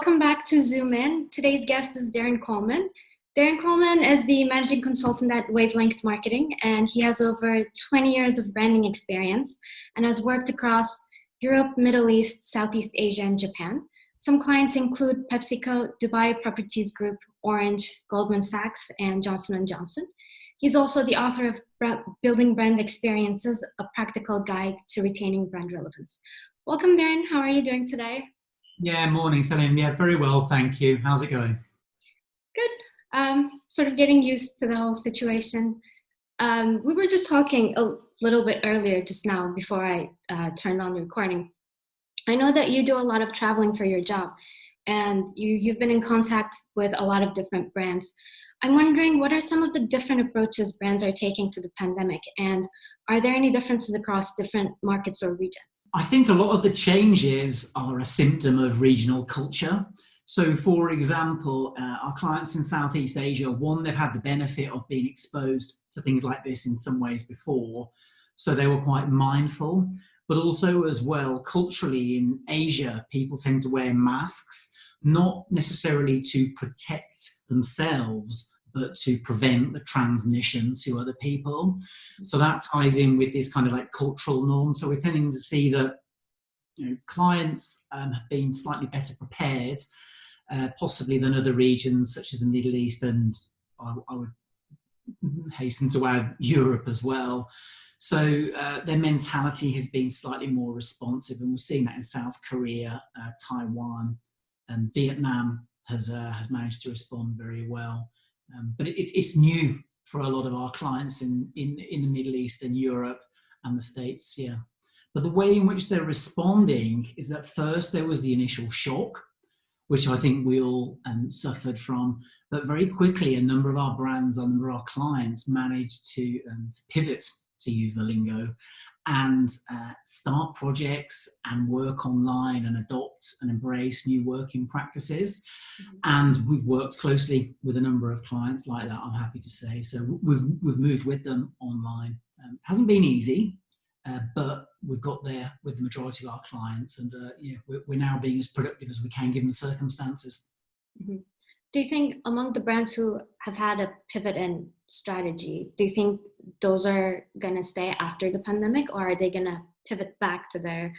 welcome back to Zoom In. Today's guest is Darren Coleman. Darren Coleman is the managing consultant at Wavelength Marketing, and he has over 20 years of branding experience and has worked across Europe, Middle East, Southeast Asia, and Japan. Some clients include PepsiCo, Dubai Properties Group, Orange, Goldman Sachs, and Johnson & Johnson. He's also the author of Building Brand Experiences, a practical guide to retaining brand relevance. Welcome, Darren. How are you doing today? Yeah, morning, Salim. Yeah, very well, thank you. How's it going? Good. Sort of getting used to the whole situation. We were just talking a little bit earlier just now before I turned on the recording. I know that you do a lot of traveling for your job, and you've been in contact with a lot of different brands. I'm wondering, what are some of the different approaches brands are taking to the pandemic, and are there any differences across different markets or regions? I think a lot of the changes are a symptom of regional culture. So, for example, our clients in Southeast Asia, one, they've had the benefit of being exposed to things like this in some ways before, so they were quite mindful. But also as well, culturally in Asia, people tend to wear masks, not necessarily to protect themselves, but to prevent the transmission to other people. So that ties in with this kind of like cultural norm. So we're tending to see that clients have been slightly better prepared, possibly than other regions such as the Middle East, and I would hasten to add Europe as well. So their mentality has been slightly more responsive, and we're seeing that in South Korea, Taiwan, and Vietnam has managed to respond very well. But it's new for a lot of our clients in the Middle East and Europe and the States, yeah. But the way in which they're responding is that first there was the initial shock, which I think we all suffered from, but very quickly a number of our brands, a number of our clients managed to pivot, to use the lingo, and start projects and work online and adopt and embrace new working practices. Mm-hmm. And we've worked closely with a number of clients like that, I'm happy to say. So we've moved with them online. Hasn't been easy, but we've got there with the majority of our clients, and we're now being as productive as we can given the circumstances. Mm-hmm. Do you think among the brands who have had a pivot in strategy, do you think those are going to stay after the pandemic, or are they going to pivot back to their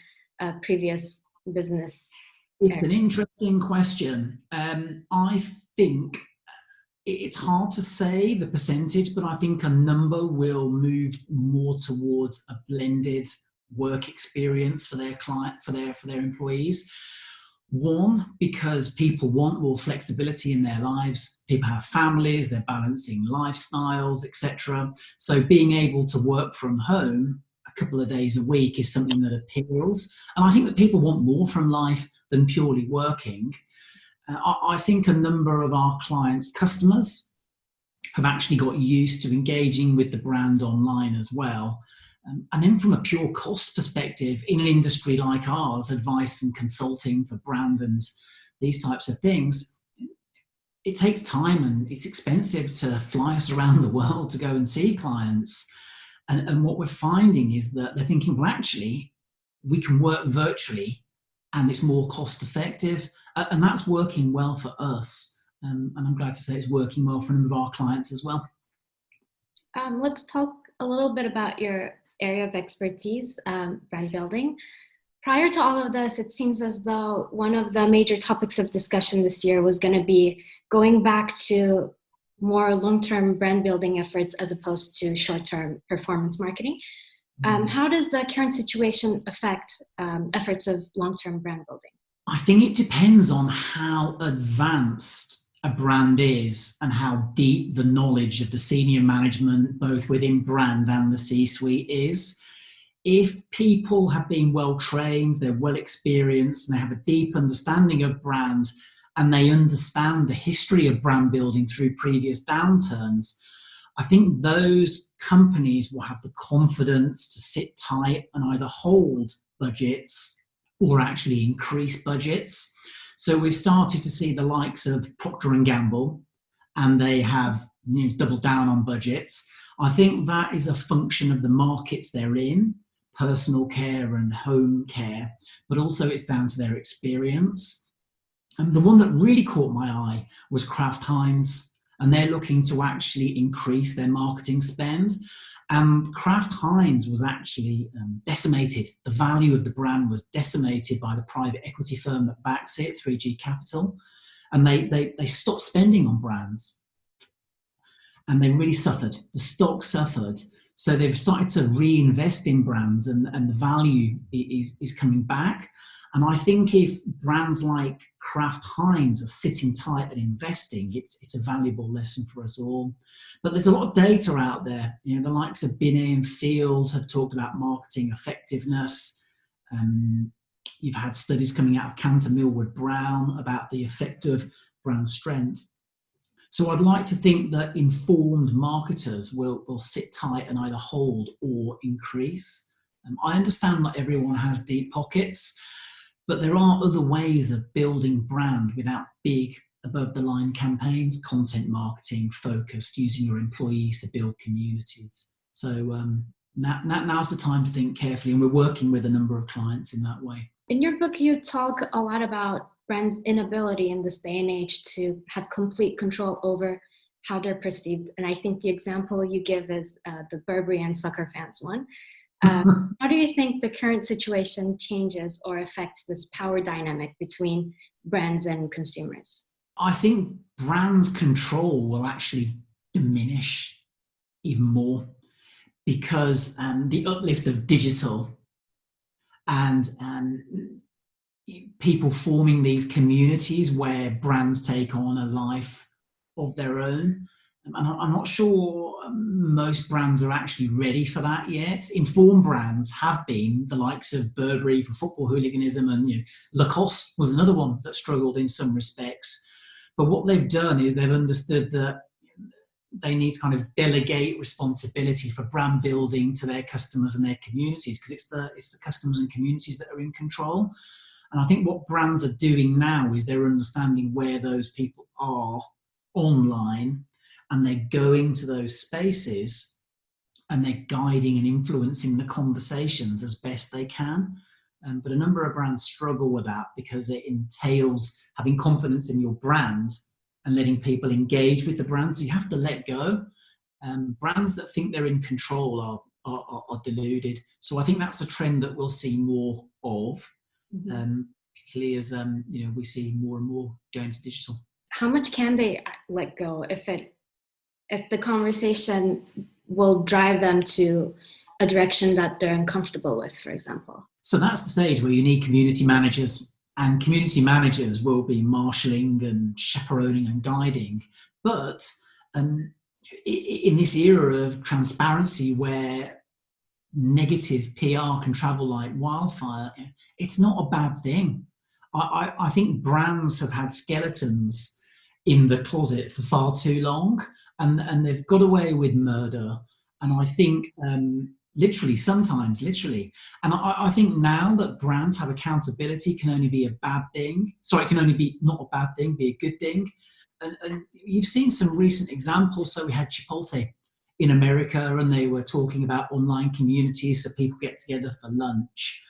previous business? It's an interesting question. I think it's hard to say the percentage, but I think a number will move more towards a blended work experience for their client, for their employees. One, because people want more flexibility in their lives. People have families, they're balancing lifestyles, etc. So being able to work from home a couple of days a week is something that appeals. And I think that people want more from life than purely working. I think a number of our clients' customers have actually got used to engaging with the brand online as well. And then from a pure cost perspective, in an industry like ours, advice and consulting for brand and these types of things, it takes time and it's expensive to fly us around the world to go and see clients. And what we're finding is that they're thinking, well, actually, we can work virtually and it's more cost effective. And that's working well for us. And I'm glad to say it's working well for a number of our clients as well. Let's talk a little bit about your area of expertise, brand building. Prior to all of this, it seems as though one of the major topics of discussion this year was going to be going back to more long-term brand building efforts as opposed to short-term performance marketing. How does the current situation affect efforts of long-term brand building? I think it depends on how advanced a brand is and how deep the knowledge of the senior management, both within brand and the C-suite, is. If people have been well trained, they're well experienced, and they have a deep understanding of brand, and they understand the history of brand building through previous downturns, I think those companies will have the confidence to sit tight and either hold budgets or actually increase budgets. So we've started to see the likes of Procter & Gamble, and they have doubled down on budgets. I think that is a function of the markets they're in, personal care and home care, but also it's down to their experience. And the one that really caught my eye was Kraft Heinz, and they're looking to actually increase their marketing spend. And Kraft Heinz was actually decimated. The value of the brand was decimated by the private equity firm that backs it, 3G Capital. And they stopped spending on brands. And they really suffered. The stock suffered. So they've started to reinvest in brands, and the value is coming back. And I think if brands like Kraft Heinz are sitting tight and investing, it's a valuable lesson for us all. But there's a lot of data out there. You know, the likes of Binney and Field have talked about marketing effectiveness. You've had studies coming out of Cantor Millward Brown about the effect of brand strength. So I'd like to think that informed marketers will sit tight and either hold or increase. I understand not everyone has deep pockets, but there are other ways of building brand without big above-the-line campaigns, content marketing focused, using your employees to build communities. So now's the time to think carefully, and we're working with a number of clients in that way. In your book, you talk a lot about brands' inability in this day and age to have complete control over how they're perceived. And I think the example you give is the Burberry and soccer fans one. How do you think the current situation changes or affects this power dynamic between brands and consumers? I think brands' control will actually diminish even more because the uplift of digital and people forming these communities where brands take on a life of their own. And I'm not sure most brands are actually ready for that yet. Informed brands have been, the likes of Burberry for football hooliganism, and Lacoste was another one that struggled in some respects. But what they've done is they've understood that they need to kind of delegate responsibility for brand building to their customers and their communities, because it's the customers and communities that are in control. And I think what brands are doing now is they're understanding where those people are online, and they're going to those spaces and they're guiding and influencing the conversations as best they can. But a number of brands struggle with that because it entails having confidence in your brand and letting people engage with the brand. So you have to let go. Brands that think they're in control are deluded. So I think that's a trend that we'll see more of, particularly as we see more and more going to digital. How much can they let go if the conversation will drive them to a direction that they're uncomfortable with, for example? So that's the stage where you need community managers, and community managers will be marshalling and chaperoning and guiding. But in this era of transparency where negative PR can travel like wildfire, it's not a bad thing. I think brands have had skeletons in the closet for far too long, and they've got away with murder. And I think sometimes literally. And I think now that brands have accountability can only be a bad thing. Sorry, it can only be not a bad thing, be a good thing. And you've seen some recent examples. So we had Chipotle in America, and they were talking about online communities so people get together for lunch.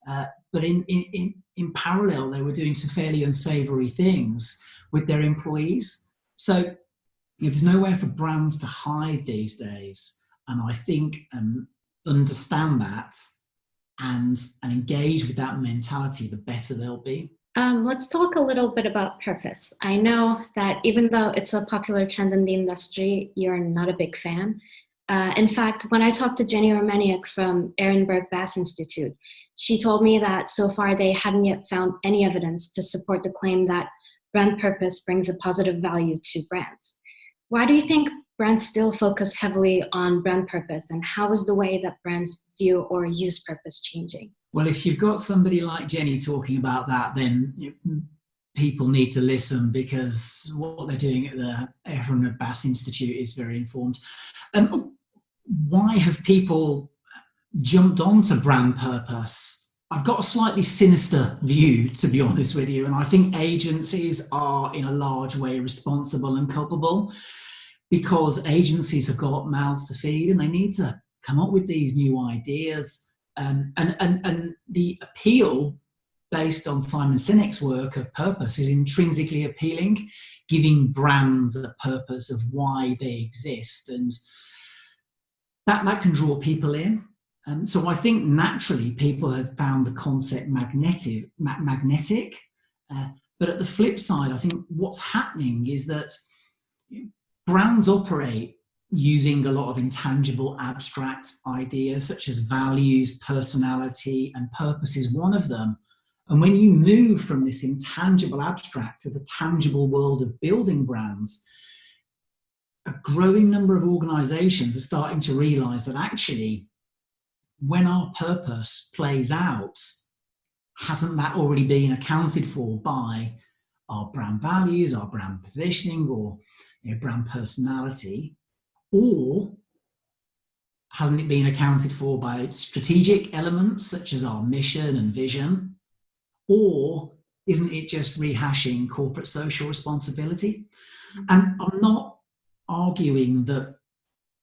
But in parallel, they were doing some fairly unsavory things with their employees. So there's nowhere for brands to hide these days. And I think understand that and engage with that mentality, the better they'll be. Let's talk a little bit about purpose. I know that even though it's a popular trend in the industry, you're not a big fan. In fact, when I talked to Jenny Romaniuk from Ehrenberg Bass Institute, she told me that so far they hadn't yet found any evidence to support the claim that brand purpose brings a positive value to brands. Why do you think brands still focus heavily on brand purpose, and how is the way that brands view or use purpose changing? Well, if you've got somebody like Jenny talking about that, then people need to listen, because what they're doing at the Ehrenberg Bass Institute is very informed. Why have people jumped onto brand purpose? I've got a slightly sinister view, to be honest with you, and I think agencies are in a large way responsible and culpable, because agencies have got mouths to feed and they need to come up with these new ideas. And the appeal based on Simon Sinek's work of purpose, is intrinsically appealing, giving brands a purpose of why they exist, and that can draw people in. So I think naturally people have found the concept magnetic. But at the flip side, I think what's happening is that brands operate using a lot of intangible, abstract ideas such as values, personality, and purpose is one of them. And when you move from this intangible, abstract to the tangible world of building brands, a growing number of organizations are starting to realize that actually, when our purpose plays out, hasn't that already been accounted for by our brand values, our brand positioning, or brand personality? Or hasn't it been accounted for by strategic elements such as our mission and vision? Or isn't it just rehashing corporate social responsibility? And I'm not arguing that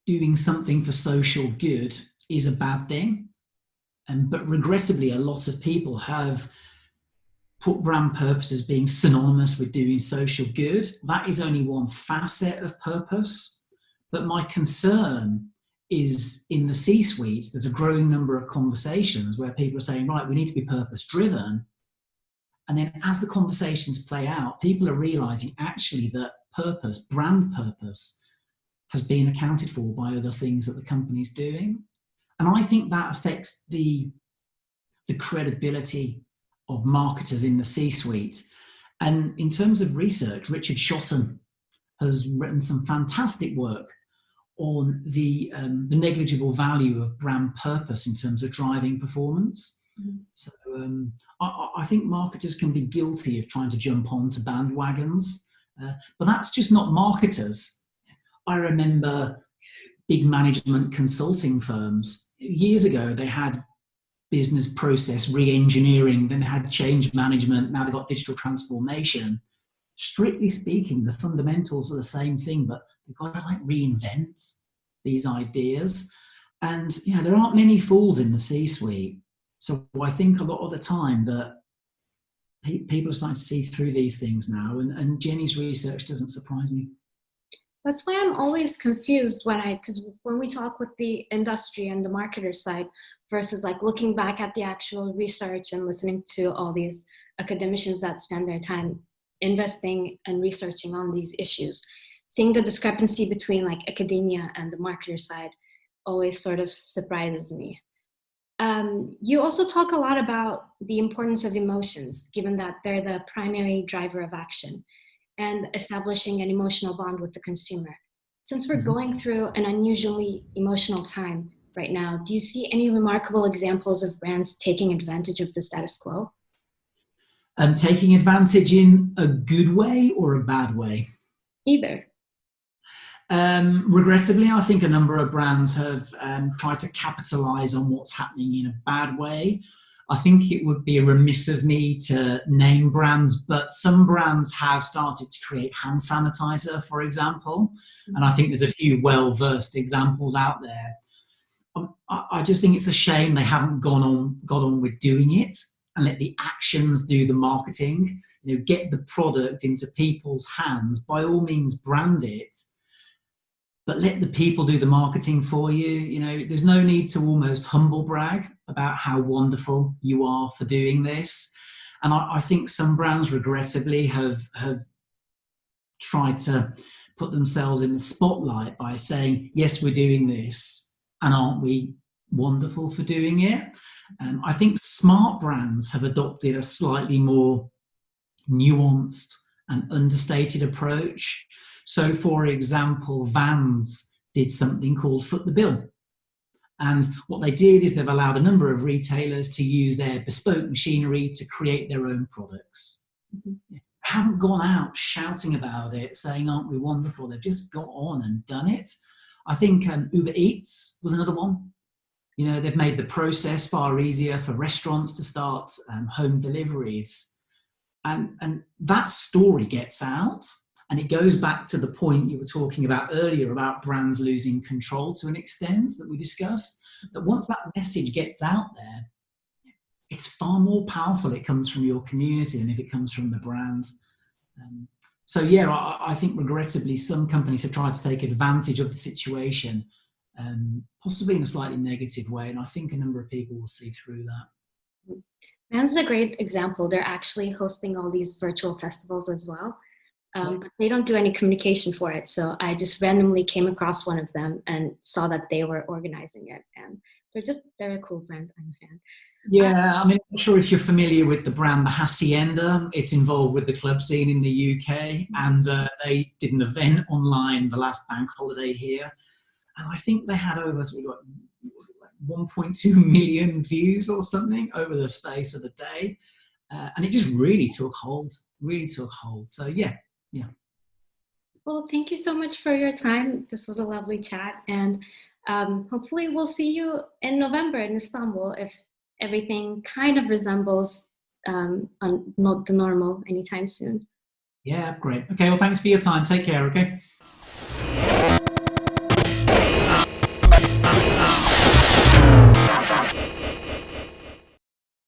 doing something for social good is a bad thing. But regrettably, a lot of people have put brand purpose as being synonymous with doing social good. That is only one facet of purpose. But my concern is in the C-suite, there's a growing number of conversations where people are saying, right, we need to be purpose driven. And then as the conversations play out, people are realizing actually that purpose, brand purpose, has been accounted for by other things that the company's doing. And I think that affects the credibility of marketers in the C-suite. And in terms of research, Richard Shotton has written some fantastic work on the negligible value of brand purpose in terms of driving performance. So I think marketers can be guilty of trying to jump onto bandwagons, but that's just not marketers. I remember big management consulting firms. Years ago, they had business process re-engineering, then they had change management, now they've got digital transformation. Strictly speaking, the fundamentals are the same thing, but they've got to reinvent these ideas. And there aren't many fools in the C-suite. So I think a lot of the time that people are starting to see through these things now, and Jenny's research doesn't surprise me. That's why I'm always confused because when we talk with the industry and the marketer side versus looking back at the actual research and listening to all these academicians that spend their time investing and researching on these issues, seeing the discrepancy between academia and the marketer side always sort of surprises me. You also talk a lot about the importance of emotions, given that they're the primary driver of action, and establishing an emotional bond with the consumer. Since we're going through an unusually emotional time right now, do you see any remarkable examples of brands taking advantage of the status quo? Taking advantage in a good way or a bad way? Either. Regrettably, I think a number of brands have tried to capitalize on what's happening in a bad way. I think it would be remiss of me to name brands, but some brands have started to create hand sanitizer, for example. And I think there's a few well-versed examples out there. I just think it's a shame they haven't got on with doing it and let the actions do the marketing. Get the product into people's hands. By all means, brand it, but let the people do the marketing for you. There's no need to almost humble brag about how wonderful you are for doing this. And I think some brands regrettably have tried to put themselves in the spotlight by saying, yes, we're doing this, and aren't we wonderful for doing it? I think smart brands have adopted a slightly more nuanced and understated approach. So, for example, Vans did something called Foot the Bill. And what they did is they've allowed a number of retailers to use their bespoke machinery to create their own products. They haven't gone out shouting about it, saying, aren't we wonderful? They've just got on and done it. I think Uber Eats was another one. They've made the process far easier for restaurants to start home deliveries. And that story gets out. And it goes back to the point you were talking about earlier about brands losing control to an extent that we discussed, that once that message gets out there, it's far more powerful. It comes from your community than if it comes from the brand. So yeah, I think regrettably some companies have tried to take advantage of the situation, possibly in a slightly negative way, and I think a number of people will see through that. Man's a great example. They're actually hosting all these virtual festivals as well. But they don't do any communication for it. So I just randomly came across one of them and saw that they were organizing it. And they're a cool brand. I'm a fan. Yeah, I mean, I'm not sure if you're familiar with the brand, the Hacienda. It's involved with the club scene in the UK, and they did an event online the last bank holiday here, and I think they had over, so we got, was it like 1.2 million views or something over the space of the day, and it just really took hold, So yeah. Well, thank you so much for your time. This was a lovely chat, and hopefully we'll see you in November in Istanbul if everything kind of resembles not the normal anytime soon. Yeah, great. Okay, well, thanks for your time. Take care, okay?